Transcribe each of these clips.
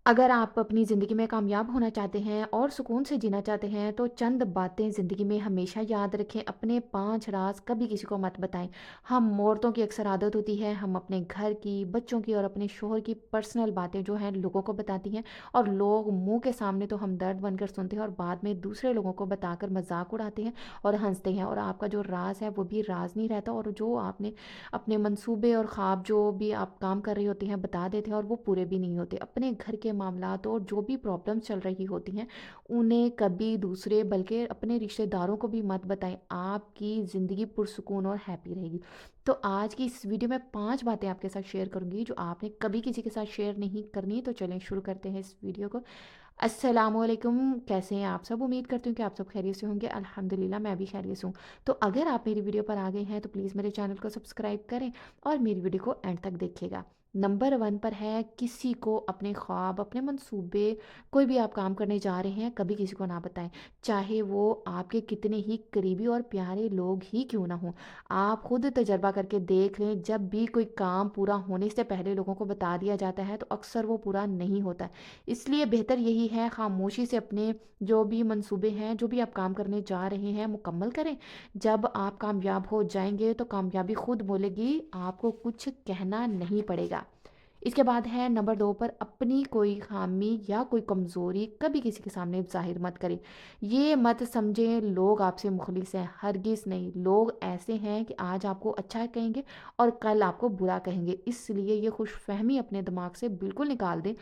अगर आप अपनी ज़िंदगी में कामयाब होना चाहते हैं और सुकून से जीना चाहते हैं तो चंद बातें ज़िंदगी में हमेशा याद रखें। अपने 5 राज़ कभी किसी को मत बताएँ। हम औरतों की अक्सर आदत होती है, हम अपने घर की, बच्चों की और अपने शौहर की पर्सनल बातें जो हैं लोगों को बताती हैं, और लोग मुँह के सामने तो हमदर्द बनकर सुनते हैं और बाद में दूसरे लोगों को बताकर मज़ाक उड़ाते हैं और हँसते हैं, और आपका जो राज़ है वो भी राज़ नहीं रहता, और जो आपने अपने मंसूबे और ख्वाब जो भी आप काम कर रही होती हैं बता देते हैं और वो पूरे भी नहीं होते। अपने घर के मामलात और जो भी प्रॉब्लम्स चल रही होती हैं उन्हें कभी दूसरे बल्कि अपने रिश्तेदारों को भी मत बताएं। आपकी ज़िंदगी पुरसुकून और हैप्पी रहेगी। तो आज की इस वीडियो में 5 बातें आपके साथ शेयर करूंगी जो आपने कभी किसी के साथ शेयर नहीं करनी। तो चलें शुरू करते हैं इस वीडियो को। अस्सलामुअलैकुम, कैसे हैं आप सब? उम्मीद करती हूँ कि आप सब खैरियत से होंगे। अल्हम्दुलिल्लाह मैं भी खैरियत से हूँ। तो अगर आप मेरी वीडियो पर आ गए हैं तो प्लीज़ मेरे चैनल को सब्सक्राइब करें और मेरी वीडियो को एंड तक देखिएगा। नंबर 1 पर है, किसी को अपने ख्वाब, अपने मंसूबे, कोई भी आप काम करने जा रहे हैं, कभी किसी को ना बताएं। चाहे वो आपके कितने ही करीबी और प्यारे लोग ही क्यों ना हों। आप खुद तजर्बा करके देख लें, जब भी कोई काम पूरा होने से पहले लोगों को बता दिया जाता है तो अक्सर वो पूरा नहीं होता। इसलिए बेहतर यही है, खामोशी से अपने जो भी मंसूबे हैं, जो भी आप काम करने जा रहे हैं, मुकम्मल करें। जब आप कामयाब हो जाएंगे तो कामयाबी खुद बोलेगी, आपको कुछ कहना नहीं पड़ेगा। इसके बाद है नंबर 2 पर, अपनी कोई खामी या कोई कमज़ोरी कभी किसी के सामने ज़ाहिर मत करें। ये मत समझें लोग आपसे मुखलिस हैं, हरगिज़ नहीं। लोग ऐसे हैं कि आज आपको अच्छा कहेंगे और कल आपको बुरा कहेंगे। इसलिए ये खुशफहमी अपने दिमाग से बिल्कुल निकाल दें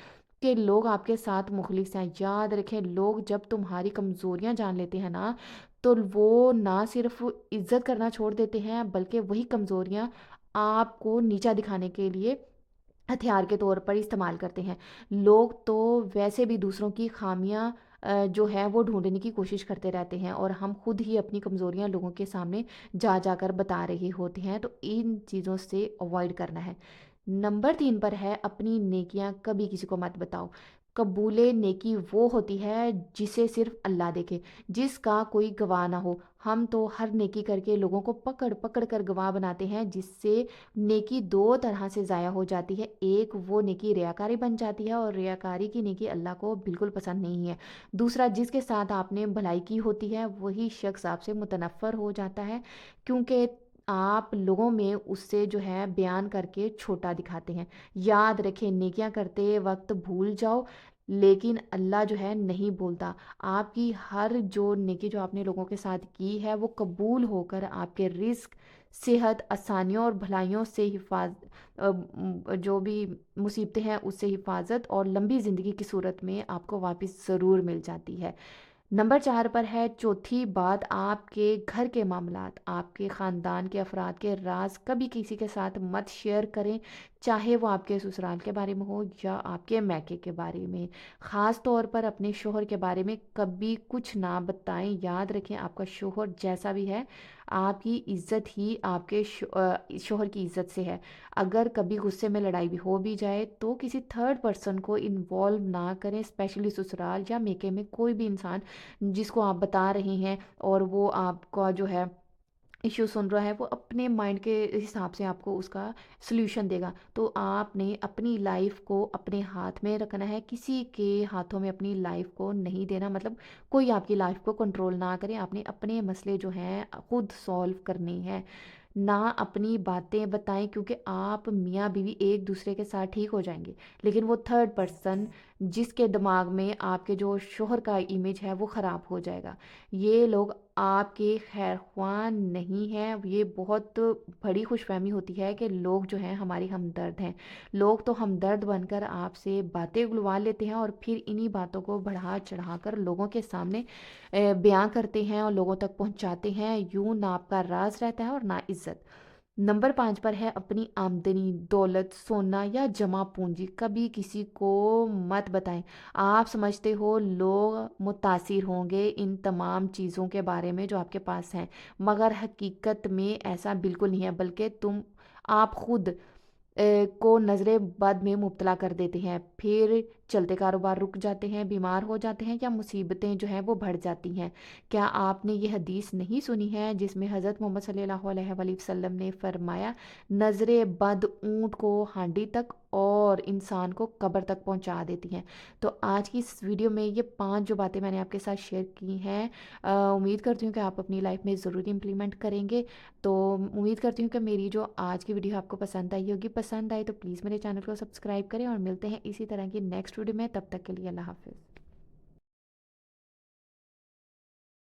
कि लोग आपके साथ मुखलिस हैं। याद रखें, लोग जब तुम्हारी कमज़ोरियाँ जान लेते हैं ना, तो वो ना सिर्फ इज़्ज़त करना छोड़ देते हैं, बल्कि वही कमज़ोरियाँ आपको नीचा दिखाने के लिए हथियार के तौर पर इस्तेमाल करते हैं। लोग तो वैसे भी दूसरों की खामियाँ जो है वो ढूँढने की कोशिश करते रहते हैं, और हम खुद ही अपनी कमज़ोरियाँ लोगों के सामने जा जाकर बता रहे होते हैं। तो इन चीज़ों से अवॉइड करना है। नंबर 3 पर है, अपनी नेकियां कभी किसी को मत बताओ। कबूले नेकी वो होती है जिसे सिर्फ अल्लाह देखे, जिसका कोई गवाह ना हो। हम तो हर नेकी करके लोगों को पकड़ पकड़ कर गवाह बनाते हैं, जिससे नेकी दो तरह से ज़ाया हो जाती है। एक, वो नेकी रियाकारी बन जाती है और रियाकारी की नेकी अल्लाह को बिल्कुल पसंद नहीं है। दूसरा, जिसके साथ आपने भलाई की होती है वही शख्स आपसे मुतनफ़र हो जाता है, क्योंकि आप लोगों में उससे जो है बयान करके छोटा दिखाते हैं। याद रखें, नेकियां करते वक्त भूल जाओ, लेकिन अल्लाह जो है नहीं भूलता। आपकी हर जो नेकी जो आपने लोगों के साथ की है वो कबूल होकर आपके रिस्क, सेहत, आसानियों और भलाइयों से जो भी मुसीबतें हैं उससे हिफाजत और लंबी ज़िंदगी की सूरत में आपको वापस ज़रूर मिल जाती है। नंबर 4 पर है, चौथी बात, आपके घर के मामलात, आपके ख़ानदान के अफराद के राज कभी किसी के साथ मत शेयर करें। चाहे वो आपके ससुराल के बारे में हो या आपके मैके के बारे में। ख़ास तौर पर अपने शोहर के बारे में कभी कुछ ना बताएं। याद रखें, आपका शोहर जैसा भी है, आपकी इज्जत ही आपके शोहर की इज्जत से है। अगर कभी गुस्से में लड़ाई भी हो भी जाए तो किसी थर्ड पर्सन को इन्वॉल्व ना करें, स्पेशली ससुराल या मेके में कोई भी इंसान जिसको आप बता रहे हैं और वो आपका जो है इश्यू सुन रहा है, वो अपने माइंड के हिसाब से आपको उसका सल्यूशन देगा। तो आपने अपनी लाइफ को अपने हाथ में रखना है, किसी के हाथों में अपनी लाइफ को नहीं देना। मतलब कोई आपकी लाइफ को कंट्रोल ना करे। आपने अपने मसले जो हैं खुद सॉल्व करने हैं, ना अपनी बातें बताएं, क्योंकि आप मियाँ बीवी एक दूसरे के साथ ठीक हो जाएंगे, लेकिन वो थर्ड पर्सन जिसके दिमाग में आपके जो शोहर का इमेज है वो ख़राब हो जाएगा। ये लोग आपके खैर ख्वाह नहीं हैं। ये बहुत बड़ी खुशफहमी होती है कि लोग जो हैं हमारी हमदर्द हैं। लोग तो हमदर्द बनकर आपसे बातें उगलवा लेते हैं और फिर इन्हीं बातों को बढ़ा चढ़ा कर लोगों के सामने बयां करते हैं और लोगों तक पहुंचाते हैं। यूं ना आपका राज रहता है और ना इज्जत। नंबर 5 पर है, अपनी आमदनी, दौलत, सोना या जमा पूंजी कभी किसी को मत बताएं। आप समझते हो लोग मुतासिर होंगे इन तमाम चीज़ों के बारे में जो आपके पास हैं, मगर हकीकत में ऐसा बिल्कुल नहीं है, बल्कि आप खुद کو नज़रे बद में मुब्तला कर देते हैं। फिर चलते कारोबार रुक जाते हैं, बीमार हो जाते हैं या मुसीबतें जो हैं वो बढ़ जाती हैं। क्या आपने ये हदीस नहीं सुनी है जिसमें हज़रत मोहम्मद सल्लल्लाहु अलैहि वसल्लम ने फरमाया, नज़रे बद ऊँट को हांडी तक और इंसान को कब्र तक पहुंचा देती हैं। तो आज की इस वीडियो में ये 5 जो बातें मैंने आपके साथ शेयर की हैं, उम्मीद करती हूँ कि आप अपनी लाइफ में ज़रूर इम्प्लीमेंट करेंगे। तो उम्मीद करती हूँ कि मेरी जो आज की वीडियो आपको पसंद आई होगी। पसंद आई तो प्लीज़ मेरे चैनल को सब्सक्राइब करें और मिलते हैं इसी तरह की नेक्स्ट वीडियो में। तब तक के लिए अल्लाह हाफ़िज़।